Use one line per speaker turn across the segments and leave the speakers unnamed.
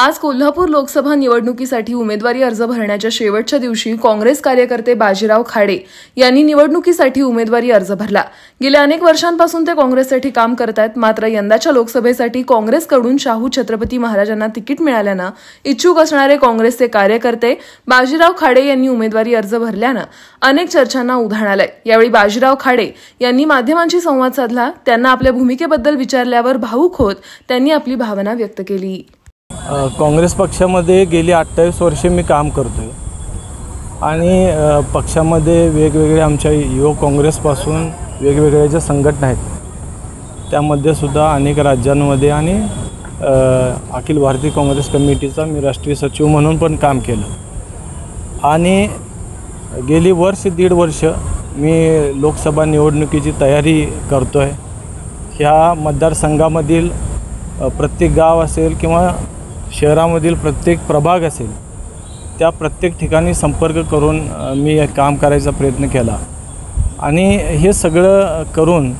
आज कोल्हापूर लोकसभा निवडणुकीसाठी उमेदवारी अर्ज भरण्याच्या शेवटच्या दिवशी काँग्रेस कार्यकर्ते बाजीराव खाडे यांनी निवडणुकीसाठी उमेदवारी अर्ज भरला। गेल्या अनेक वर्षांपासून ते काँग्रेससाठी काम करतात, मात्र यंदाच्या लोकसभेसाठी काँग्रेसकडून शाहू छत्रपती महाराजांना तिकीट मिळाल्यानं इच्छुक असणारे काँग्रेसचे कार्यकर्ते बाजीराव खाडे यांनी उमेदवारी अर्ज भरल्यानं अनेक चर्चांना उधाण आलंय। यावेळी बाजीराव खाडे यांनी माध्यमांशी संवाद साधला। त्यांना आपल्या भूमिकेबद्दल विचारल्यावर भावुक होत त्यांनी आपली भावना व्यक्त केली।
काँग्रेस पक्षामध्ये गेली 28 वर्षे मी काम करतोय आणि पक्षामध्ये वेगवेगळे आमच्या युवक काँग्रेसपासून वेगवेगळ्या ज्या संघटना आहेत त्यामध्ये सुद्धा अनेक राज्यांमध्ये आणि अखिल भारतीय काँग्रेस कमिटीचा मी राष्ट्रीय सचिव म्हणून पण काम केलं आणि गेली दीड वर्ष मी लोकसभा निवडणुकीची तयारी करतोय। ह्या मतदारसंघामधील प्रत्येक गाव असेल किंवा शहरामधील प्रत्येक प्रभाग असेल त्या प्रत्येक ठिकाणी संपर्क करून मी काम करायचा प्रयत्न केला आणि हे सगळं करून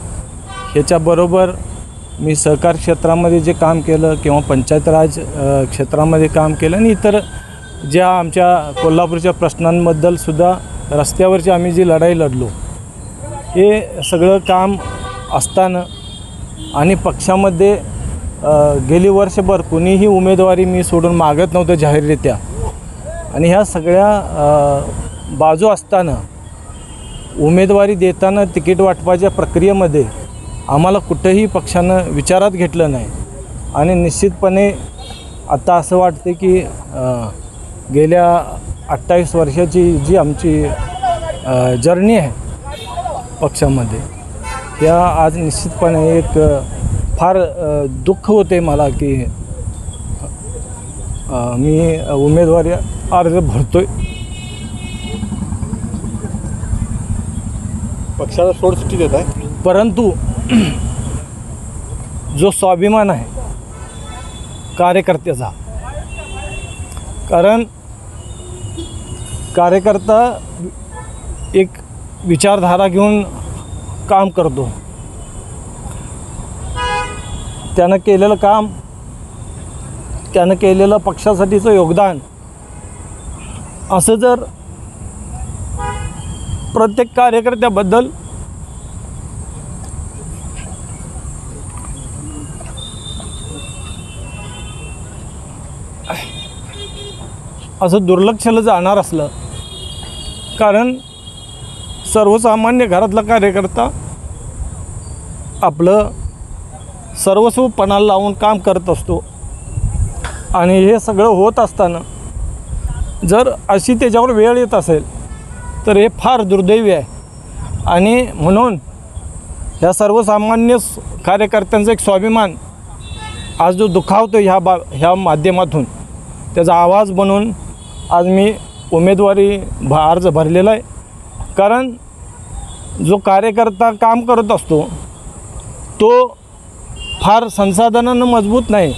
ह्याच्याबरोबर मी सहकार क्षेत्रामध्ये जे काम केलं किंवा पंचायत राज क्षेत्रामध्ये काम केलं आणि इतर ज्या आमच्या कोल्हापूरच्या प्रश्नांबद्दल सुद्धा रस्त्यावरची आम्ही जी लढाई लढलो हे सगळं काम असताना आणि पक्षामध्ये गेली वर्षभर कुणीही उमेदवारी मी सोडून मागत नव्हतं जाहीररित्या आणि ह्या सगळ्या बाजू असताना उमेदवारी देताना तिकीट वाटपाच्या प्रक्रियेमध्ये आम्हाला कुठेही पक्षानं विचारात घेतलं नाही आणि निश्चितपणे आता असं वाटते की गेल्या 28 वर्षाची जी आमची जर्नी आहे पक्षामध्ये त्या आज निश्चितपणे एक फार दुःख होते मला की मी उमेदवारी अर्ज भरतोय।
पक्षाला सोडचिठ्ठी देत आहे,
परंतु जो स्वाभिमान आहे कार्यकर्त्याचा, कारण कार्यकर्ता एक विचारधारा घेऊन काम करतो, त्यानं केलेलं काम, त्यानं केलेलं पक्षासाठीचं योगदान असं जर प्रत्येक कार्यकर्त्याबद्दल असं दुर्लक्षलं जाणार असलं, कारण सर्वसामान्य घरातला कार्यकर्ता आपलं सर्वस्व पणाला लावून काम करत असतो आणि हे सगळं होत असताना जर अशी त्याच्यावर वेळ येत असेल तर हे फार दुर्दैवी आहे आणि म्हणून ह्या सर्वसामान्य कार्यकर्त्यांचा एक स्वाभिमान आज जो दुखावतो ह्या माध्यमातून त्याचा आवाज बनून आज मी उमेदवारी अर्ज भरलेला आहे। कारण जो कार्यकर्ता काम करत असतो तो फार संसाधनानं मजबूत नाही,